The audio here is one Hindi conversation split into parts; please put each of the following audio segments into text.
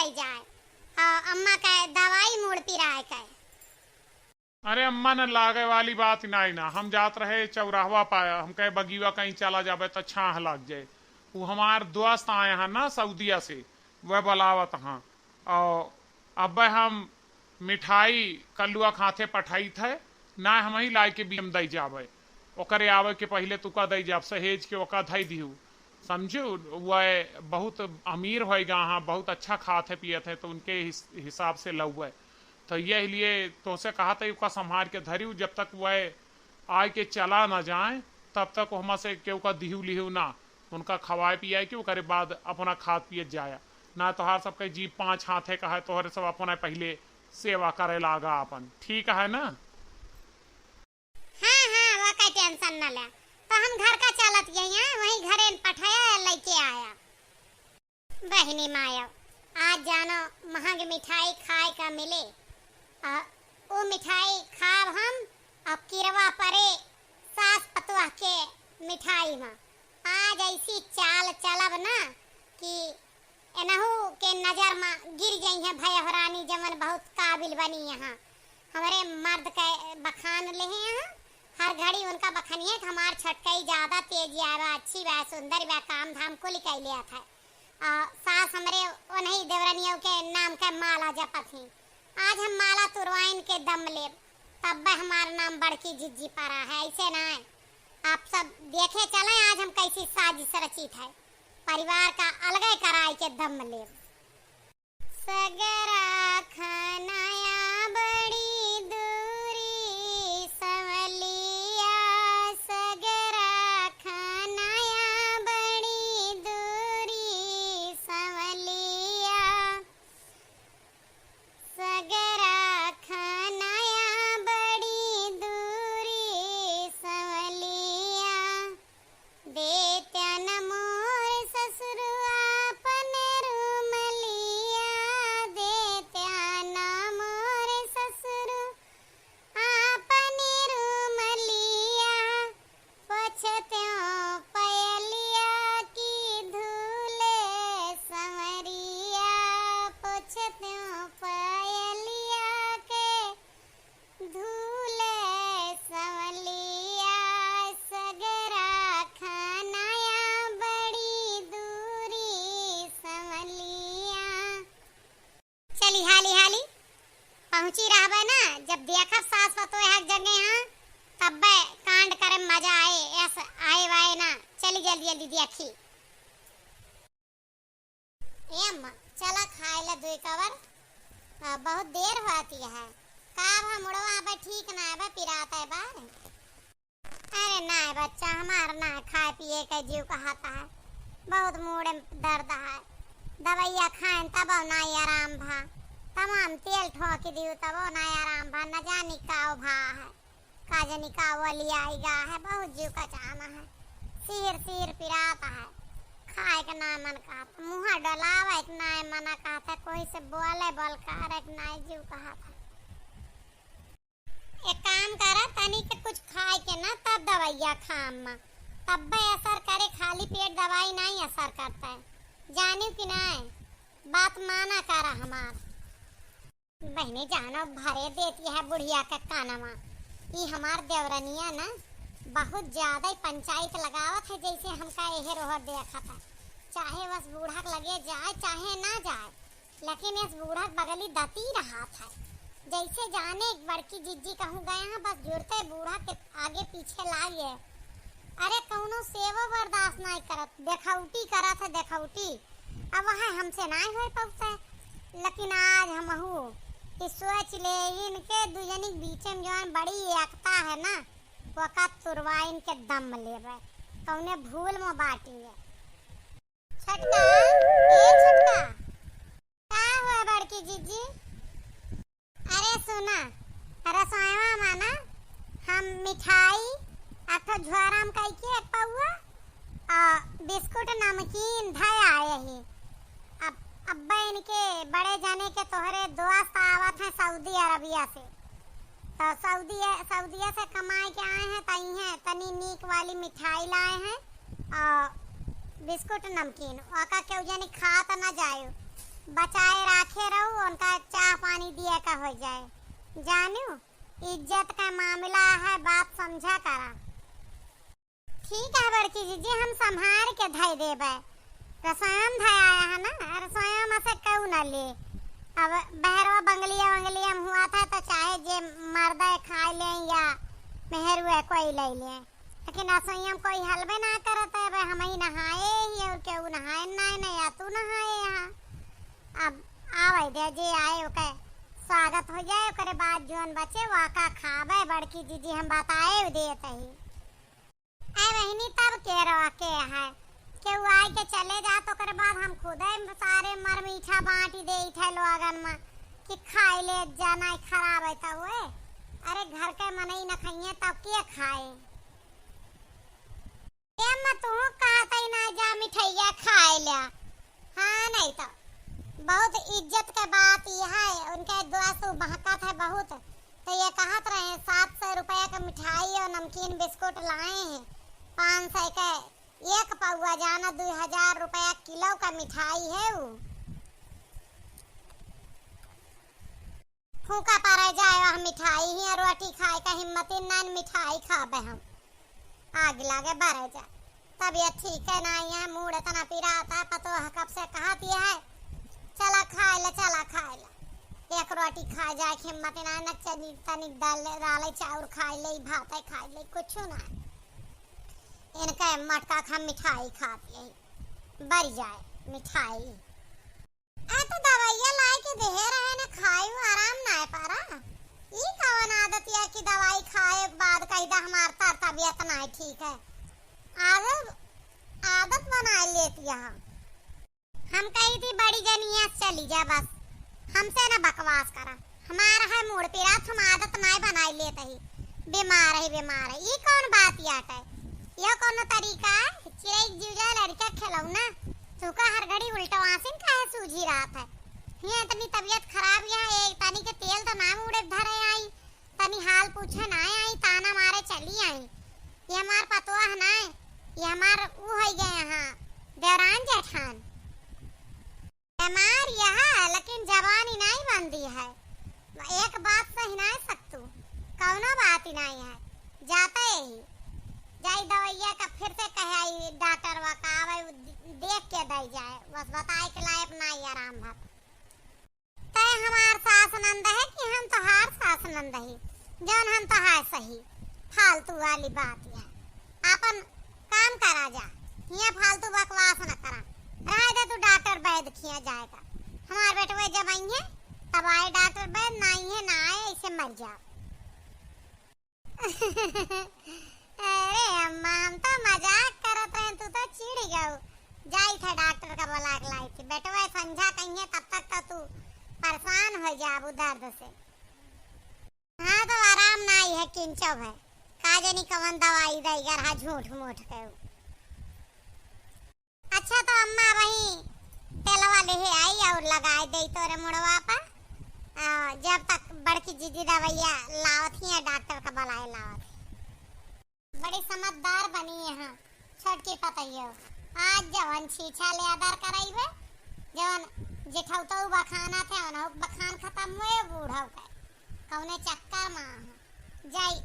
कही जाए। अम्मा कहे दवाई मोड़ पिरा है कहे। अरे अम्मा ने लागे वाली बात नहीं ना, हम जात रहे चौराहवा पाया, हम कहे बगीवा कहीं चला जाबे तो छाह लग जाए। वो हमार दोस्त आए हैं ना सऊदिया से, वह बुलावत हाँ। और अब हम मिठाई कल्लुआ खाते पठाई थे ना, हम ही लाई के बीम दई जाबे, ओकरे आवे के पहले तुका दई जाब सहेज के ओका धई दिहू। समझू वह बहुत अमीर होएगा, हाँ बहुत अच्छा खाते पिए थे तो उनके हिसाब से लौए। तो यह लिए तुमसे कहा था उसका संभाल के धरी, जब तक वह आए के चला ना जाए तब तक हम से के का दिहू लिहू ना, उनका खवाए पियाए के ओकरे बाद अपना खाद पिए जाया ना। तोहार सबके जी 5 हाथे का है, तोहरे सब अपना पहले सेवा करे लागा अपन, ठीक है ना। हाँ हाँ वो का टेंशन न ले, तो हम घर का चलत गई हैं, वही घरे पठाया लेके आया। बहनी माया आज जानो महंग मिठाई खाए का मिले, वो मिठाई खाब हम अब किरवा परे सास पतवा के मिठाई में। आज ऐसी चाल चलब ना कि एनहू के नजर में गिर गई है भयहरानी, जमन बहुत काबिल बनी यहाँ। हमारे मर्द के बखान ले हैं यहाँ, हर घड़ी उनका बखानिए कि हमार छटकई ज्यादा तेज आवा, अच्छी बा, सुंदर बा, काम धाम को लिखाई लिया था। सास हमरे वो नहीं देवरानियों के नाम का माला जपत ही। आज हम माला तुरवाइन के दम ले, तब हमारा नाम बड़की जिज्जी पड़ा है, ऐसे ना है। आप सब देखे चले आज हम कैसी साजिश रचित है, परिवार का अलग कराई के दम ले। सगरा खानाया बड़ी दूरी सवलिया, सगरा खानाया बड़ी दूरी सवलिया, सगरा खानाया बड़ी दूरी सवलिया, देत्या न मोर ससुरुआ अपने रूमलिया, देत्या न मोर ससुरु अपने रूमलिया, पछत्यों पयलिया की धूले संवरिया, पछत्यों पयलिया के धूले संवलिया, सगरा खानाया बड़ी दूरी संवलिया। चली हाली हाली पहुंची रहबे ना, जब देखब सास पतो एक जगह यहाँ तब कांड करे मजा आए, ऐसा आए वाए ना। चली जल्दी जल्दी देखी। ए अम्मा चला खाए ला दुई कवर, बहुत देर होती है। काब हम उड़वा बा ठीक ना है बा, पिराता है बा। अरे ना है बच्चा हमारा ना खाए पिए का जीव कहता है, बहुत मूड दर्द है, दवाइया खाएं तब ना आराम भा, तमाम तेल ठोक दियो तब ना आराम भा, न जानी का भा है, का जानी का वली आएगा है, बहुत जीव का चाहना है, सिर सिर पिराता है, खाए का ना मन कहता, मुँह डलावा एक ना मना कहता, कोई से बोले बोल कर एक ना जीव कहता। एक काम करा तनी के कुछ खाए के ना तब दवाइया खाम में, तब असर करे, खाली पेट दवाई नहीं असर करता है, जानी कि नहीं, बात माना करा हमार। बहने जानो भरे देती है बुढ़िया का कानमा, ये हमार देवरनिया ना बहुत ज्यादा पंचायत लगावत है, जैसे हमका यही रोहर देखा था, चाहे बस बूढ़ा लगे जाए चाहे ना जाए, लेकिन इस बूढ़ा बगली दती रहा था, जैसे जाने एक बड़की जिज्जी कहूँ गए हैं, बस जुड़ते बूढ़ा के आगे पीछे लागे। अरे कौनो सेवा बर्दाश्त नहीं करत, देखौटी करत है देखौटी, अब वह हमसे नहीं हो पाता है। लेकिन आज हम हूँ कि सोच ले इनके दुजनी बीच में जो बड़ी एकता है ना, वका तुरवा इनके दम लेवे, कौने भूल में बाटी है। छटका ए छटका का हुआ बड़की जिज्जी? अरे सुना रसोईवा माना हम मिठाई अथवा झोराम कई के पौआ बिस्कुट नमकीन धय आए ही। अब अब्बा इनके बड़े जाने के तोहरे दोस्त आवत हैं सऊदी अरबिया से, तो सऊदिया से कमाए के आए हैं, तई हैं तनी नीक वाली मिठाई लाए हैं और बिस्कुट नमकीन, ओका केहू जानी खा तो ना जायो, बचाए रखे रहू, उनका चाह पानी दिया का हो जाए। जानू इज्जत का मामला है, बात समझा करा। ठीक है बड़की जीजी, हम संभाल के धई देबे। रसोईम धई आया है ना, रसोईम से क्यों न ले। अब बहरवा बंगलिया हुआ था तो चाहे जे मर्दा खा ले या मेहरुआ कोई ले ले, लेकिन रसोईम कोई हलवे ना करता है। हम ही नहाए ही और केहू नहाए ना या तू नहाए यहाँ। अब आवे दे जे आए ओके स्वागत हो जाए, ओकरे बाद जोन बचे वाका खावे। बड़की जीजी हम बताए देते ही ऐ वहीनी तब के रवा के है केहू आए के चले जा तो ओकरे बाद हम खुद सारे मर मीठा बांटी दे थे लोगन में कि खाए ले जाना खराब है तब हुए। अरे घर के मनई न खाइए तब के खाए। एम तू कहत ही ना जा मिठाइया खाए लिया। हाँ नहीं तो बहुत इज्जत के बात यह है, उनके दोस्त बहकत है बहुत। तो ये कहत रहे 700 रुपया का मिठाई और नमकीन बिस्कुट लाए हैं, 500 का एक पौवा, जाना 2000 रुपया किलो का मिठाई है। वो फूका पर जाए वह मिठाई ही, रोटी खाए का हिम्मत ना, मिठाई खाबे हम आग लागे भरे जा। तबीयत ठीक है नहीं है, मूड इतना पीरा आता है। पतो है कब से कहती है चला खाए ले, चला खाए ले। एक रोटी खा जाए हिम्मत ना, न चनी तनिक डाले चाउर खाए ले, भात खाए ले, कुछ ना। इनका मटका खा मिठाई खाती है, बढ़ जाए मिठाई। तो दवाइयाँ लाए के दे रहे ने, खायू आराम ना है पारा। ये कौन आदत है कि दवाई खाए बाद कहीं हमार तबीयत ना है ठीक है। आदत बना लेती है। हम कही थी बड़ी जनिया चली जा, बस हमसे ना बकवास करा। हमारा है मूड पीरा, तुम आदत ना बना लेते ही बीमार है। ये कौन बात याट है, ये कौन तरीका है? चिड़ै जीजा लड़का खिलौना तुका हर घड़ी उल्टा वासिन काहे सूझी रात है। ये इतनी तबीयत खराब है, एक तनी के तेल तो नाम उड़े धरे आई, तनी हाल पूछे ना आई, ताना मारे चली आई। ये हमार पतवा है ना, ये हमार वो हो गए यहाँ देवरान जेठान। बीमार यह लेकिन जवानी नहीं बंदी है। एक बात सही नहीं सकतू, कौनो बात ही नहीं है। जाते ही जाई दवाइया का फिर से कहे आई डॉक्टर वा का आवे देख के दे जाए, बस बताए के लायक नहीं आराम भत। तय हमार सास नंद है कि हम तो हार सास नंद ही, जौन हम तो है सही। फालतू वाली बात है, अपन काम करा जा, ये फालतू बकवास न करा। रह दे तू डॉक्टर वैद खिया जाएगा। हमार बेटवे जब आई है तब आए डॉक्टर वैद, नहीं है ना आए ऐसे मर जा। अरे अम्मा हम तो मजाक करत रहे, तू तो चिढ़ गयो। जाई था डॉक्टर का बुला के लाई थी, बेटवा समझा कहीं तब तक तो तू परेशान हो जाबू दर्द से। हाँ तो आराम नहीं है, किंचो है काजे नहीं कवन दवाई देगा रहा झूठ मूठ के। अच्छा तो अम्मा वही तेलवा ले आई और लगाए दे तोरे मुड़वा पर। जब तक बड़की जीजी दवाइया लावत ही डॉक्टर का बुलाए लावत। बड़ी समझदार बनी है छोटकी पतइयो। आज जवन छीछा ले आदर कराइबे, जवन जेठौतो बखाना थे उन बखान खत्म हुए बूढ़ा के कौने चक्कर में जाई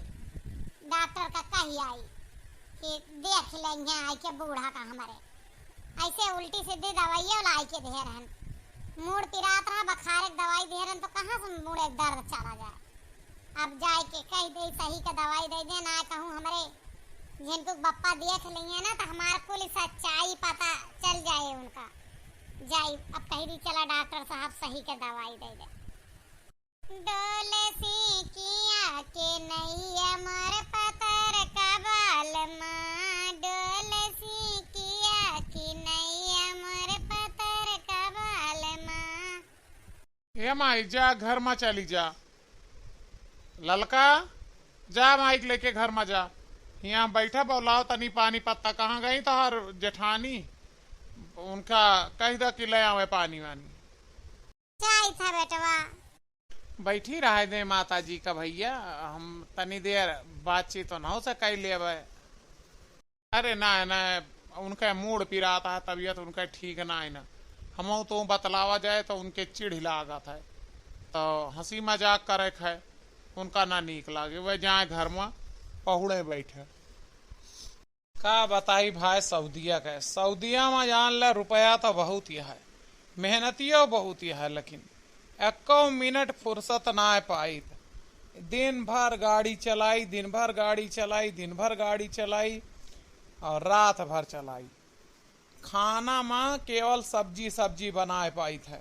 डॉक्टर का कही आई कि देख लेंगे आई के बूढ़ा का हमारे ऐसे उल्टी सीधी दवाइयाँ लाई के दे रहन। मूड पिरात रहा, बखारे दवाई दे रहन तो कहाँ से मूड एक दर्द चला जाए। अब जाए के कह दे सही का दवाई दे दे ना, कहूँ हमारे जिनको बप्पा देख लेंगे ना तो हमारा कुल सच्चाई पता चल जाए उनका। जाई अब कही दी चला डॉक्टर साहब सही के दवाई दे दे। डोले सी किया के नहीं अमर पतर कबाल माँ, डोले सी किया के नहीं अमर पतर कबाल माँ। ए माई जा घर में चली जा, ललका जा माइक लेके घर में जा। यहाँ बैठा बोलाओ तनी पानी पत्ता। कहाँ गई तो हर जेठानी, उनका कह दो कि ले आवे पानी वानी। जाई था बेटवा, बैठी रहे दे माता जी का भैया, हम तनी देर बातचीत तो ना हो सके ले। अरे ना ना उनका मूड पिराता है, तबीयत उनका ठीक ना है ना। हम तो बतलावा जाए तो उनके चिढ़ लागत है, तो हंसी मजाक करे है उनका ना नीक लागे, वह जाए घर में पहुड़े बैठे। का बताई भाई सऊदिया का, सऊदिया में जान ले रुपया तो बहुत ही है, मेहनतियों बहुत ही है, लेकिन एको मिनट फुर्सत ना पाई। दिन भर गाड़ी चलाई, दिन भर गाड़ी चलाई, दिन भर गाड़ी चलाई और रात भर चलाई। खाना में केवल सब्जी सब्जी बनाए पाई थे,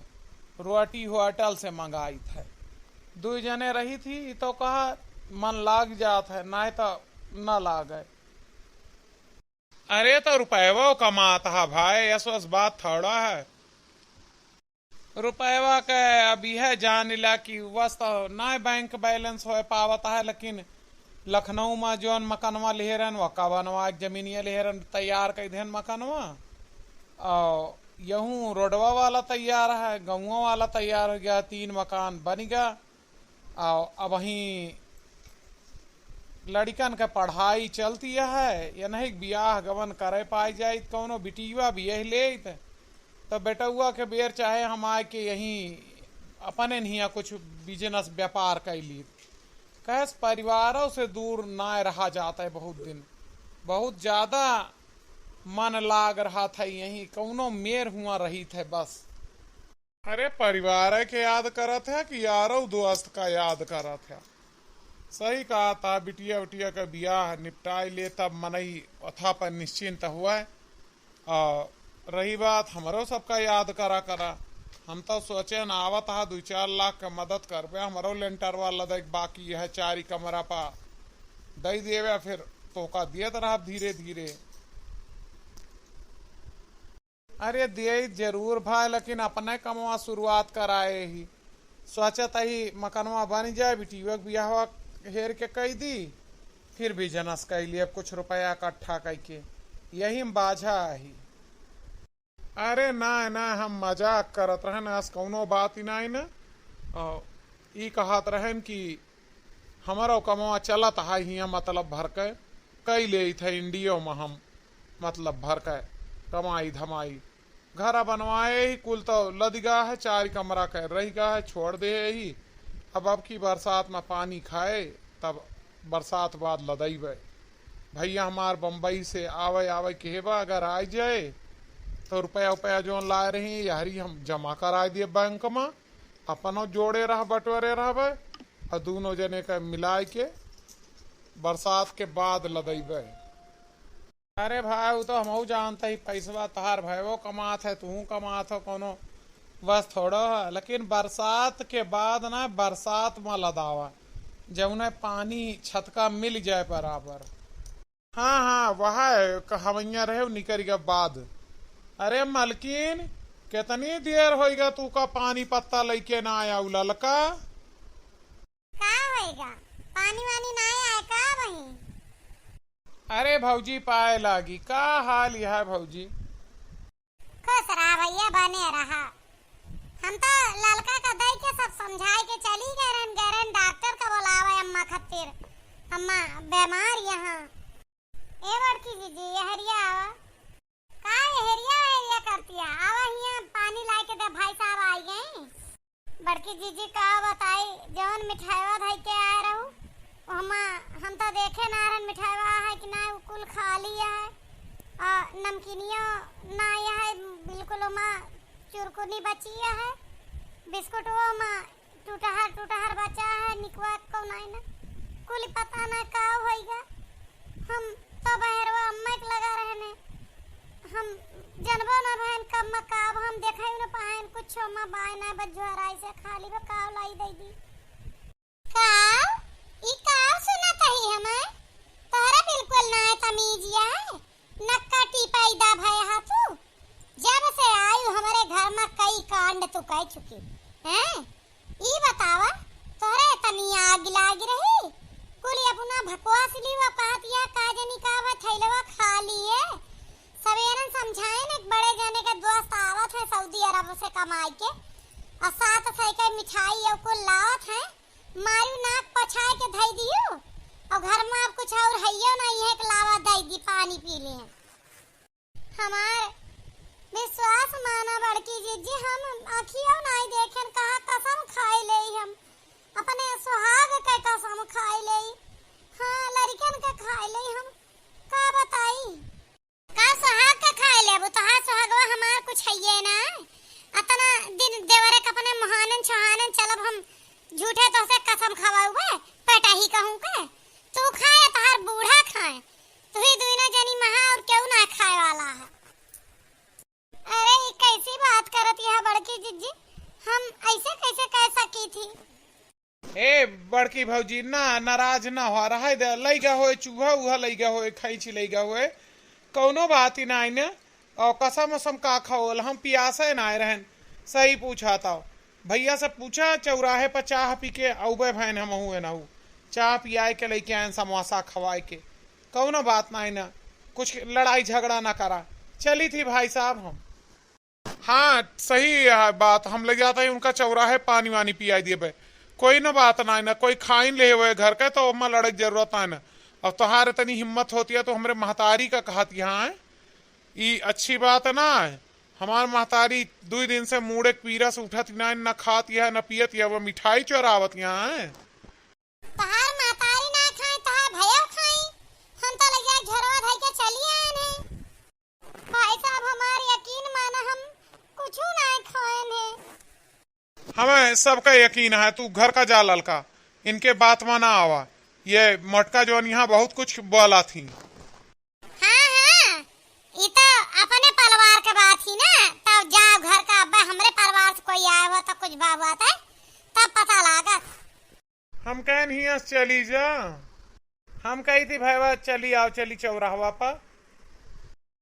रोटी होटल से मंगाई थे। 2 जने रही थी तो कहा मन लाग जात है, नहीं तो न लागे। अरे तो रुपये कमाता है भाई, ऐसा बात थोड़ा है। रुपया के अभी है जान ला कि वस्त ना बैंक बैलेंस हो पावता है, लेकिन लखनऊ में जोन मकानवा लेहरन वका बनवा जमीनिया लेहरन तैयार कर देन मकानवा, और यहूँ रोडवा वाला तैयार है, गाँवों वाला तैयार हो गया, 3 मकान बन गया। और अब वहीं लड़कन के पढ़ाई चलती है, या नहीं ब्याह गवन करे पाई जाए कौनो बिटिया भी यही ले तो बेटुआ के बेर चाहे हम आए के यहीं अपने नहीं कुछ बिजनेस व्यापार कैली, कैस परिवारों से दूर ना रहा जाता है। बहुत दिन बहुत ज्यादा मन लाग रहा था, यहीं कौनो मेर हुआ रही थे बस। अरे परिवार के याद करत है कि यारो दोस्त का याद करत है। सही कहा था, बिटिया उटिया का ब्याह निपटाई ले तब मनई अथा पर निश्चिंत हुआ। और रही बात हमारो सबका याद करा करा, हम तो सोचे न आवत हा 2-4 लाख का मदद कर पे, हमारो लेंटर वाला देख बाकी है 4 कमरा पा दई देवे, फिर तो का दियत रहा धीरे धीरे। अरे दिए जरूर भाई, लेकिन अपने कमवा शुरुआत कराए ही, सोचत ही मकनवा बन जाए, बिटिया ब्याह हेर के कही दी, फिर बिजनेस कैलिए कुछ रुपया इकट्ठा करके, यही बाझा ही। अरे ना ना हम मजाक करत रहन, आज कौनो बात ही नहीं न। ई कहत रहन कि हमारो कमवा चलत है हियाँ, मतलब भर के कई ले थे इंडियो में हम, मतलब भर के कमाई धमाई घर बनवाए ही, कुल तो लदगा है 4 कमरा के रही गा है, छोड़ दे ही। अब की बरसात में पानी खाए तब बरसात बाद लदईबे। भैया हमार बम्बई से आवे आवे केहबा, अगर आ जाए तो रुपया उपया जो लाए रही यारी हम जमा करा दिए बैंक में, अपनो जोड़े रह बटोरे रहबे और दोनों जने के मिलाए के बरसात के बाद लदईबे। अरे भाई वो तो हम जानते ही, पैसा तहार भाई वो कमात है, तू कमात हो, कोनो बस थोड़ा है। लेकिन बरसात के बाद ना बरसात में लदावा, जब उन्हें पानी छत का मिल जाए बराबर। हाँ हाँ वह हवैया रहे निकल गया बाद। अरे मलकिन कितनी देर होएगा तू का पानी पत्ता लेके ना आया ललका? का होएगा, पानी वानी ना आया का वहीं? अरे भौजी पाए लागी, का हाल यह है भौजी? खुश रहा भैया, बने रहा। हम तो ललका का दई के सब समझाए के चली गए डॉक्टर का बुलावे अम्मा खातिर, अम्मा बीमार यहाँ। ए बड़की जीजी हरिया आवा, का हरिया करती है, आवा यहाँ पानी ला के दे, भाई साहब आई गए। बड़की जीजी का बताई, जौन मिठाईवा धई के आए रहू हम तो देखे ना रहन मिठाईवा है कि ना, कुल खाली है, नमकीनियो ना है बिल्कुल, उमा चुरकुनी बची है, बिस्कुट वो माँ टूटहर बचा है, निकवा को नहीं ना, कुल पता ना का होएगा। हम तो बहरवा अम्मा के लगा रहने, हम जनबो ना बहन कब मकाब हम देखा ही ना पाहन कुछ माँ बाय ना बजुआराई से खाली बकाव लाई दई दी। काव ई काव सुनत ही हमें, तोहरा बिल्कुल ना तमीजिया है, नक्का टीपाई दा भय हाथू। जब से आयु हमारे घर में कई कांड तू कह चुकी हैं, ई बतावा तोहरे तनी आग लाग रही, कुल अपना भकवास लीवा कहतिया काजनी कावा थैलवा खा लिए। सवेरन समझाए ने बड़े जने के दोस्त आवत है सऊदी अरब से कमाई के, और 7 सै के मिठाई और कुल लावत है, मारू नाक पछाए के धई दियो, और घर में अब कुछ और हइयो नहीं है कि लावा दई दी पानी पी लिए। हमार विश्वास माना बड़की जीजी, हम आखियों नहीं देखें, कहा कसम खाई ले हम अपने सुहाग के कसम खाई ले। हाँ लड़कन के खाई ले हम का बताई का सुहाग के खाई ले। वो तो हाँ सुहागवा हमार कुछ है ये ना अतना दिन देवरे के अपने महानन छहानन चलब हम झूठे तो से कसम खवाऊबे पेटा ही कहूं के तू खाए तार बूढ़ा खाए तू ही दुइना जनी महा और क्यों ना खाए वाला है। अरे ये कैसी बात करत है बड़की जीजी, हम ऐसे कैसे कह सकी थी। ए बड़की भौजी ना नाराज ना हो रहा है, लइका होए चूहा उहा लइका होए खैची लइका होए कौनो बात ही ना ने। और कसम उसम का खाओल हम पियासे ना रहन। सही पूछा था भैया से पूछा चौराहे पर चाह पी के औबे भैन हम हुए ना चाह पियाए के लेके आए समोसा खवाए के कौनो बात ना ना कुछ लड़ाई झगड़ा ना करा चली थी भाई साहब हम। हाँ सही है बात, हम ले जाते हैं उनका चौराहे पानी वानी पिया दिए भाई कोई ना बात ना ना कोई खाइन ले हुए घर के तो अम्मा लड़क जरूरत है ना। अब तुम्हारे तनी हिम्मत होती है तो हमरे महतारी का कहती हाँ ये अच्छी बात ना है। हमार महतारी 2 दिन से मुड़े पीरा से उठत ना खाती है न पियत है वो मिठाई चोरावत यहाँ है। तहार महतारी ना खाए तहार भयो खाई हम तो लगिया झरवा धई के चली आए ने। भाई साहब हमार यकीन माना हम कुछ ना खाए ने। हमें सबका यकीन है तू घर का जा ललका इनके बात माना आवा ये मटका जो यहाँ बहुत कुछ बोला थी। हाँ हाँ ये तो अपने परिवार के बात ही ना तब जाओ घर का अब्बा हमरे परिवार से कोई आया हो तो कुछ बात है तब पता लगा। हम कहन ही चली जा हम कही थी भाई चली आओ चली चौराहवा पर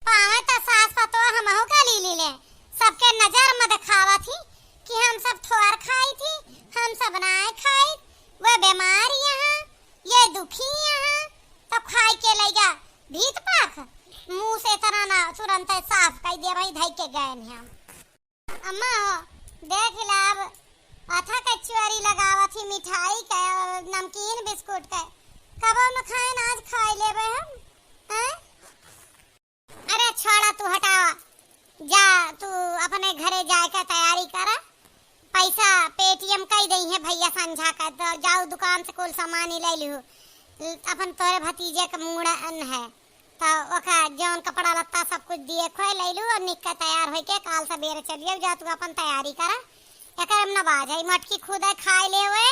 पावे तो सास पतो हम का ली ले सबके नजर में दिखावा थी कि हम सब थोर खाई थी हम सब ना खाई वो बीमार यहाँ ये दुखी यहाँ तो खाई के ले जा भीत पाख मुंह से तरह ना तुरंत साफ कर दिया भाई धई के गए हम। अम्मा हो देख ला अब अथा कचौरी लगावा थी मिठाई के नमकीन बिस्कुट के कब न खाए आज खाई लेबे हम हैं। अरे छोड़ा तू हटावा जा तू अपने घरे जाए का तैयारी करा पैसा पेटीएम कर दई है भैया संझा का तो जाओ दुकान से कुल सामान ही ले लियो अपन तोरे भतीजे का मुंडन है तो ओका जौन कपड़ा लत्ता सब कुछ दिए खोए ले लू और निक तैयार होके काल सवेरे चलिए जा तू अपन तैयारी करा एकरम न बाजाई मटकी खुद खाए ले हुए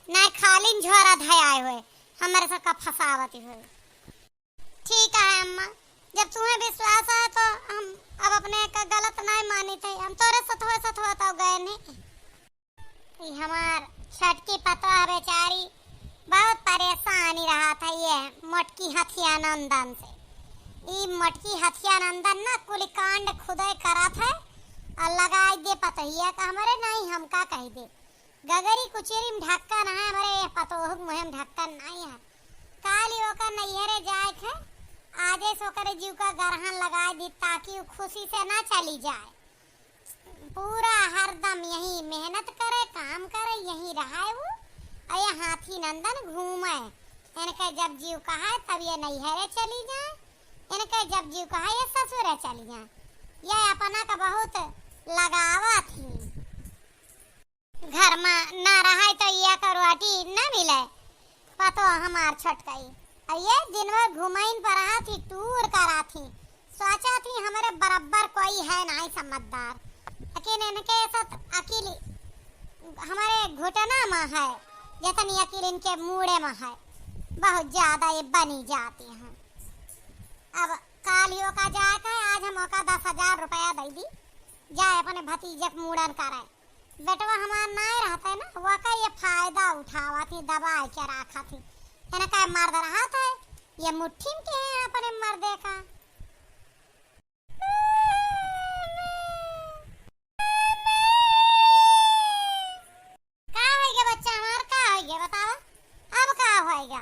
ना खाली झोरा धयाए हुए हमारे सब का फसावती हुए। ठीक है अम्मा जब तुम्हें विश्वास है तो हम अब अपने का गलत नहीं मानी थे हम तोरे सतवा तो गए नहीं। हमार छटकी पतवा बेचारी बहुत परेशानी रहा था ये मटकी हथिया नंदन से। ये मटकी हथिया नंदन ना कुल कांड खुदे करा था और लगाई दे पतहिया का हमारे नहीं हम का कह दे गगरी कुचेरी में ढक्कन है हमारे पतोह मुहिम ढक्कन नहीं है काली ओकर नैहरे जाए थे आजे से ओकर जीव का गरहन लगा दी ताकि वो खुशी से ना चली जाए पूरा हरदम यही मेहनत करे काम करे यही रहा वो और ये हाथी नंदन घूमे इनके जब जीव कहा तब ये नैहरे चली जाए इनके जब जीव कहा ये ससुरे चली जाए ये अपना का बहुत लगावा थी घर में ना रहा तो ये का रोटी न मिले पतो हमार छटकई और ये दिन भर घुमाइन पर रहा थी टूर करा थी सोचा थी हमारे बराबर कोई है नहीं समझदार लेकिन इनके साथ अकेली हमारे घुटना में है जितनी अकेले इनके मूड़े में है बहुत ज्यादा ये बनी जाती हैं। अब कालियों का जाकर आज हम का 10,000 रुपया दे दी जाए अपने भतीजे के मुड़न कराए बेटवा हमार नहीं रहता है ना वो का ये फायदा उठावा थी दबा के रखा थी इनका मर्द रहा था ये मुट्ठी में के है अपने मर्दे का। का होएगा बच्चा हमार का होएगा बताओ अब का होएगा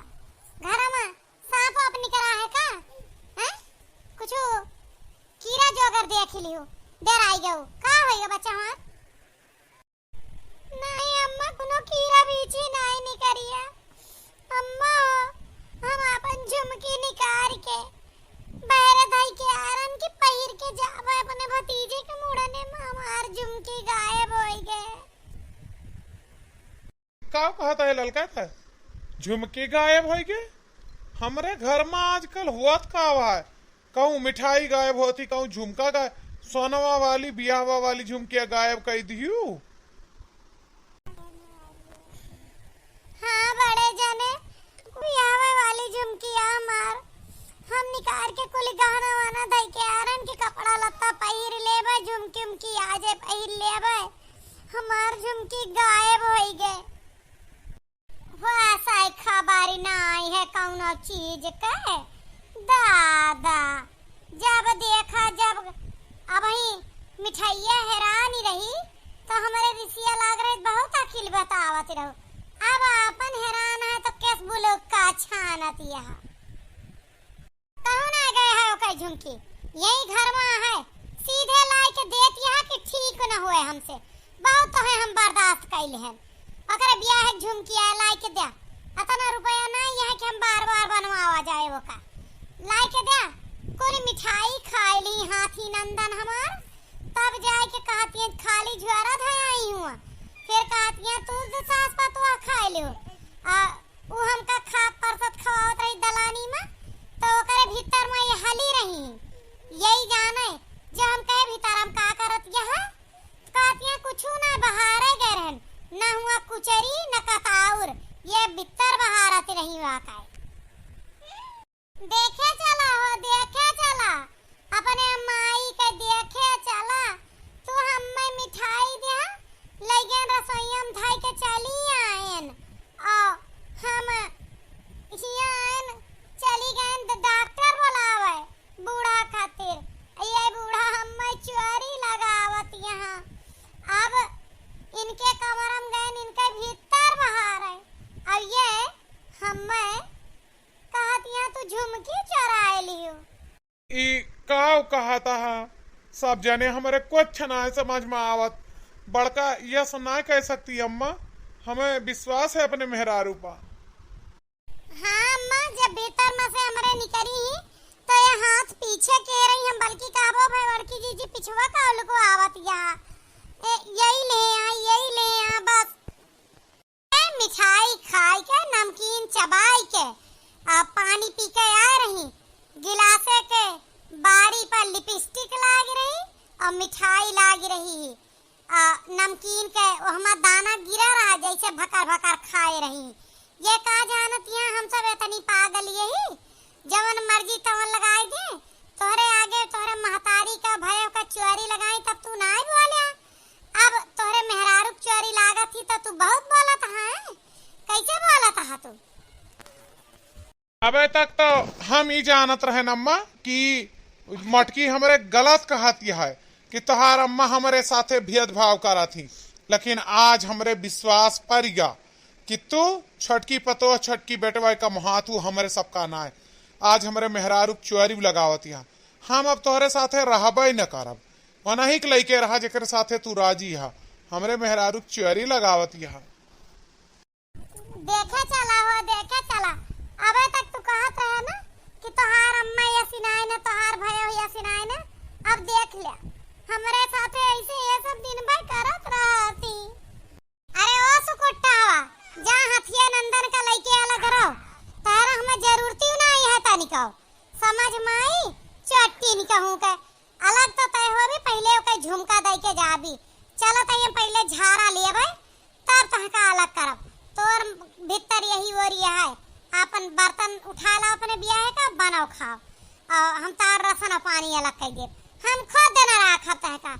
घर में सांप अपनी करा है का हैं कुछ कीड़ा जो अगर देख लियो डर आई गयो का होएगा बच्चा हमार नहीं अम्मा कोनो कीड़ा बीची नहीं निकरिया अम्मा हम अपन झुमकी निकाल के बहरे धाई के आरन के पहिर के जावे अपने भतीजे का कहता है ललका था झुमकी गायब हो गए। हमरे घर में आजकल हुआत का हुआ है, कहूँ मिठाई गायब होती, कहूँ झुमका गायब, सोनवा वाली बियाहवा वाली झुमकिया गायब कर दियो। हाँ बड़े जने बियाहवे वाली झुमकिया मार हम निकाल के कुल गहना वाना दई के आरन के कपड़ा लत्ता पहिर लेबे, झुमकी उमकी आजे पहिर लेबे, हमार झुमकी गायब हो गए। वैसा खबर ना आई है कौनो चीज का दादा। जब देखा जब अब ही मिठाइया हैरान ही रही तो हमारे रिसिया लाग रहे बहुत अखिल बतावत रहो। अब अपन हैरान है तो कैस बोलो का छानत यहाँ कौन आ गए है ओके झुमकी यही घर में है, सीधे लाई के देत यहाँ कि ठीक न हुए हमसे बहुत तो है हम बर्दाश्त कैले हैं। अगर ब्याह है झुमकी आए लाई के दे अतना रुपया नहीं है कि हम बार बार बनवावा जाए वो का लाई के दे। कोई मिठाई खाई ली हाथी नंदन हमार तब जाए के कहती है खाली ज्वारा धयाई हुआ, फिर कहती है तू जो सास पतवा खाई लो वो हमका खा परसत खवावत रही दलानी में तो ओकरे भीतर में ये हली रही यही जाने जो हम कहे भीतर हम का करत यहाँ कहती है कुछ ना बहारे गए रहन न हुआ कुचरी न कताउर ये बितर बहारत रही वाका देखे चला हो देखे चला अपने माई के देखे चला तू हमें मिठाई दे लेकिन रसोईया में धाई के चली आयन और हम हिया आयन चली गए डॉक्टर बुलावे बूढ़ा खातिर ये बूढ़ा हमें चुआरी लगावत यहाँ अब इनके कमरम गए इनके भीतर बाहर है और ये हमें कहतियां तू झुमकी चुराए लियो। ई काव कहता है सब जने हमारे कुछ ना समझ में आवत बड़का यह सुना कह सकती अम्मा, हमें विश्वास है अपने मेहरारू पर। हाँ अम्मा जब भीतर में से हमारे निकली ही तो ये हाथ पीछे के रही हम बल्कि काबो भाई बड़की जी पिछवा का को आवत यहाँ यही ले आ बस मिठाई खाई के नमकीन चबाई के पानी पी के आ रही गिलासे के बाड़ी पर लिपस्टिक लाग रही और मिठाई लाग रही नमकीन के हमारा दाना गिरा रहा जैसे भकर भकर खाए रही। ये का जानत यहाँ हम सब इतनी पागल यही जवन मर्जी तवन लगाई दे तोहरे आगे तोहरे महतारी का भयो का चुआरी लगाई तब तू ना बोलिया अब तोहरे मेहरारू चुआरी लागत थी तो तू बहुत बोलत है कैसे बोलत है तू। अबे तक तो हम ही जानत रहे अम्मा कि मटकी हमारे गलत कहती है कि तोहार अम्मा हमारे साथे भेदभाव करा थी, लेकिन आज हमरे विश्वास पड़ गया कि तू छटकी पतो छटकी बेटवा का मुहातू हमारे सबका ना है। आज हमारे मेहरारू चुआरी लगावत यहाँ हम अब तोहरे साथे रहबे न करब वही के लइके रहा जेकर साथे तू राजी है हमरे मेहरारू चुआरी लगावत यहाँ। देखे चला हो देखे चला अबे तक तू कहत रहे ना कि तोहार अम्मा या सिनाई ना तोहार भयो या सिनाई ना अब देख ले हमरे साथे ऐसे ये सब दिन भर करत रहती। अरे ओ सुकुट्टावा जा हथिया नंदन का लइके अलग रहो तारा हमें जरूरती नहीं है तनिको समझ माई चट्टी नहीं कहूं के अलग तो तय हो भी पहले ओके झुमका दई के जाबी चलो तय पहले झारा लेबे तब तहका अलग करब तोर भीतर यही ओरिया है अपन बर्तन उठा ला अपने ब्याह का बनाओ खाओ और हम तार रसन पानी अलग कर दे हम खुद देना रखा तहका।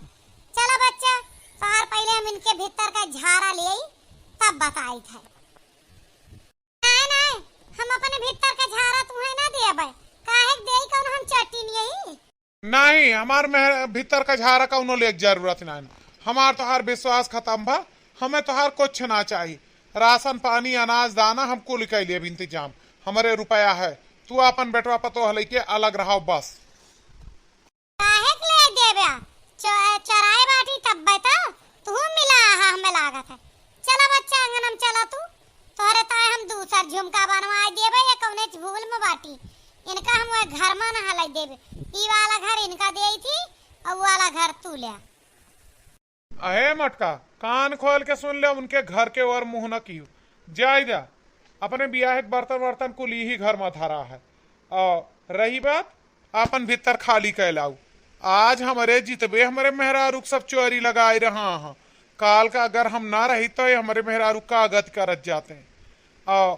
चलो बच्चा तार पहले हम इनके भीतर का झारा ले आई तब बताई था नहीं हम अपने भीतर का झारा तुम्हें ना दिया भाई काहे देई कौन हम चट्टी नहीं नहीं हमार भीतर का झारा का उन्होंने एक जरूरत नहीं हमार तोहार विश्वास खत्म भा हमें तोहार कुछ ना चाहिए राशन पानी अनाज दाना हम कुल के लिए इंतजाम हमारे रुपया है तू अपन बेटवा पतो हल के अलग रहो बस। काहे के ले देबे चराए बाटी तब बता तू मिला हमें लागत है। चला बच्चा अंगनम चला तू तोरे ताए हम दूसर झुमका बनवा देबे या कौने भूल में बाटी इनका हम वो घर में ना हलाई देबे ई वाला घर इनका देई थी और वो वाला घर तू ले। अहे मटका कान खोल के सुन ले उनके घर के और मुंह न कियो जायदा अपने बियाह के बर्तन वर्तन कुल ही घर में धरा है। और रही बात अपन भीतर खाली कैलाऊ, आज हमारे जितबे हमारे मेहरारू सब चोरी लगाए रहा हाँ, काल का अगर हम ना रही तो ये हमारे मेहरारू कागज करत जाते हैं। और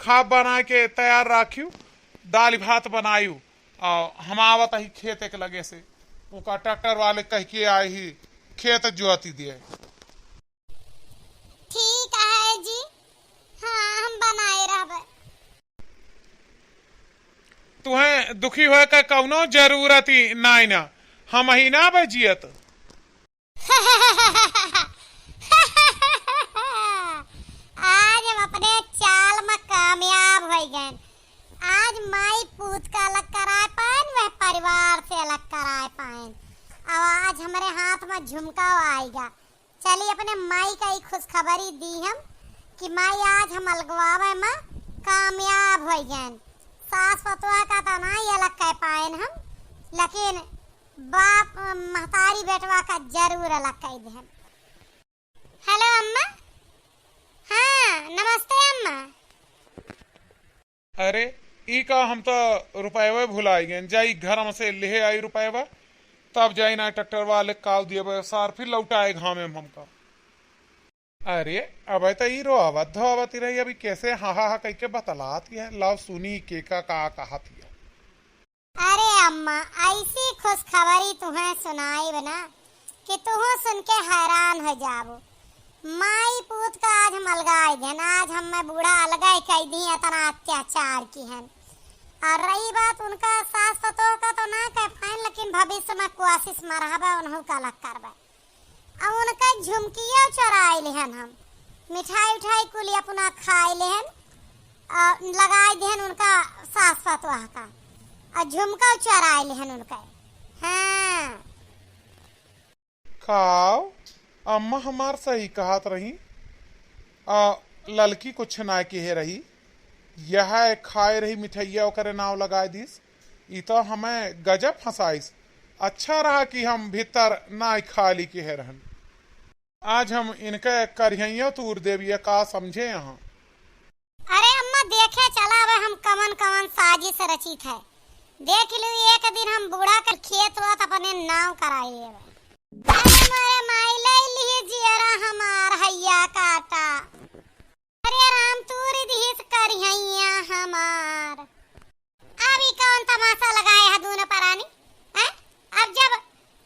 खा बना के तैयार राख्यू, दाल भात बनायू और हम आवत ही खेत एक लगे से उनका ट्रैक्टर वाले कह के आए ही खेत जोती दिए। ठीक है जी, हाँ हम बनाए रहबे। तुम्हें दुखी हो के कौनो जरूरत ही नाई ना, हम ही ना बजियत। आज हम अपने चाल में कामयाब हो गए। आज माई पूत का अलग कराए पाएन, वह परिवार से अलग कराए पाएन। अब आज हमारे हाथ में झुमका आएगा। चलिए अपने माई का ही खुशखबरी दी हम कि माई आज हम अलगवावे में कामयाब हो गए। सास पतोह का तो नहीं अलग कह पाएन हम, लेकिन बाप महतारी बेटवा का जरूर अलग कह दे। हेलो अम्मा। हाँ नमस्ते अम्मा। अरे ई का हम तो रुपये भुलाई गए, जाई घर में से ले आई रुपये, तब जाई ना ट्रैक्टर वाले काल दिए सार फिर लौटाए घामे हमका। अरे अब तो ई रो आवत धोवती रही, अभी कैसे हाँ हाँ हाँ कह के बतलाती है, लाओ सुनी के का कहा थी। अरे अम्मा ऐसी खुशखबरी तुम्हें सुनाई बना कि तुम सुन के हैरान हो जाओ। माई पूत का आज हम अलगाए देन, आज हम मैं बूढ़ा अलगाई कह दी इतना अत्याचार की है। और रही बात उनका सास पतोह का तो ना कह पाए, लेकिन भविष्य में कोशिश में रहबे उन्हों का अलग करबे। और उनका झुमकिया चोराए लेहन, हम मिठाई उठाई कुली अपना खाए लेहन और लगाए देहन उनका सास पतोह का, और झुमका चोराए लेहन उनका। हाँ खाओ अम्मा हमार सही कहत रही। ललकी कुछ ना के रही, यह खाए रही मिठाइया ओकरे नाव लगाए दीस, ई तो हमें गजब फंसाइस। अच्छा रहा कि हम भीतर ना खाली के रहन। आज हम इनके करिया तूर देविया का समझे यहाँ। अरे अम्मा देखे चला अब हम कमन कमन साजिश रचित है। देख लो एक दिन हम बूढ़ा कर खेत हुआ अपने नाव कराई लेवे। हमारे माइले लीजिए हमार हैया काटा। अरे राम तूरी दिस करिया हमार। अभी कौन तमाशा लगाए है दून परानी हैं? अब जब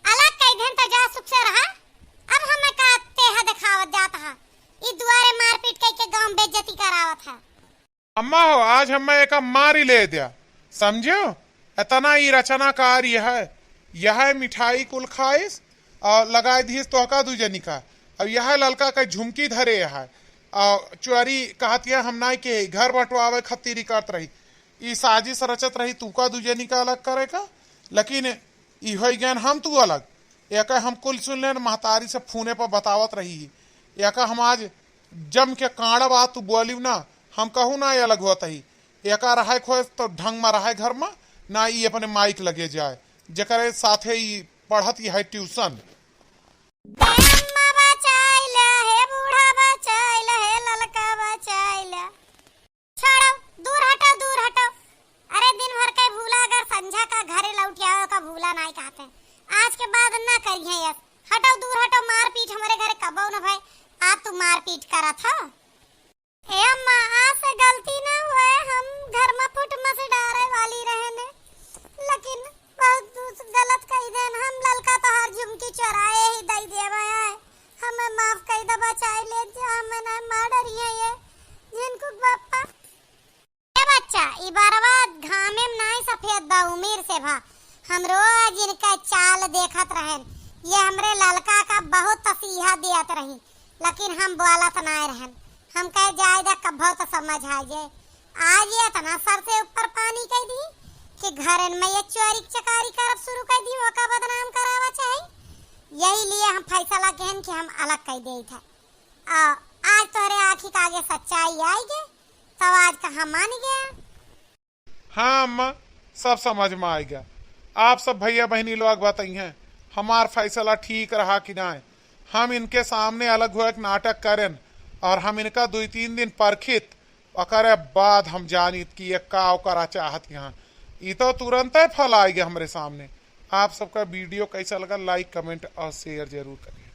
अलग कई दिन तो जा सुख से रहा, अब हमें काते है दिखावत जाता है। ई दुआरे मार पीट के गांव बेइज्जती करावत है। अम्मा हो आज हमें एक मारी ले दिया, समझो इतना ही रचना कार्य है। यह मिठाई कुल खाइस और लगाए दीस तो का दूजनी का। अब यह ललका का झुमकी धरे है और चोरी कहतिया हम ना के घर बंटवावे खतीरी करत रही। ई साजिश रचत रही तू का दूजनी का अलग करेगा, लेकिन ई हो गया हम तू अलग। एक हम कुल सुन लेन महतारी से फोने पर बतावत रही, एक हम आज जम के काड़ा बात तू बोली ना, हम कहूँ ना ये अलग होता ही। एक रहा खोए तो ढंग में रहा घर में ना, ये अपने माइक लगे जाए जकरे साथे ही पढ़त ही है ट्यूशन। दूर हटो दूर हटो। अरे दिन भर के भूला अगर संझा का घरे लौट आओ का भूला नहीं कहते। आज के बाद ना करिए यार, हटो दूर हटो। मार पीट हमारे घरे कबो न भाई, आज तू मार पीट करा था। ए अम्मा आज से गलती ना हुए, हम घर में फुट में से डारे वाली रहने, लेकिन बहुत गलत कह देन। हम ललका तो हर झुमकी चोराए ही दई देवे है, हमें माफ कर दे बचाई ले जा, हमें ना मार डरिए ये जिनको बापा। ए बच्चा ई बारवा घामे में नहीं सफेद बा उम्र से भा, हम रोज इनका चाल देखत रहन। ये हमरे ललका का बहुत तसीहा दियत रही, लेकिन हम बोलत नहीं रहन। हम कह जायदा कभो तो समझ आ जाए। आज ये इतना सर से ऊपर पानी कह दी कि घर में ये चोरी चकारी करब शुरू कर दी, ओका बदनाम करावा चाहिए। यही लिए हम फैसला कहन कि हम अलग कह दे थे। आज तोरे आँखी के आगे सच्चाई आई गे, तब आज कहाँ मान गया। हाँ अम्मा सब समझ में आएगा। आप सब भैया बहनी लोग बताइए हमार फैसला ठीक रहा कि ना। हम इनके सामने अलग हुआ नाटक करें और हम इनका 2-3 दिन परखित ओकरे बाद हम जानित कि ये का करा चाहत यहाँ। ये तो तुरंत ही फल आएगा हमारे सामने। आप सबका वीडियो कैसा लगा लाइक कमेंट और शेयर जरूर करिए।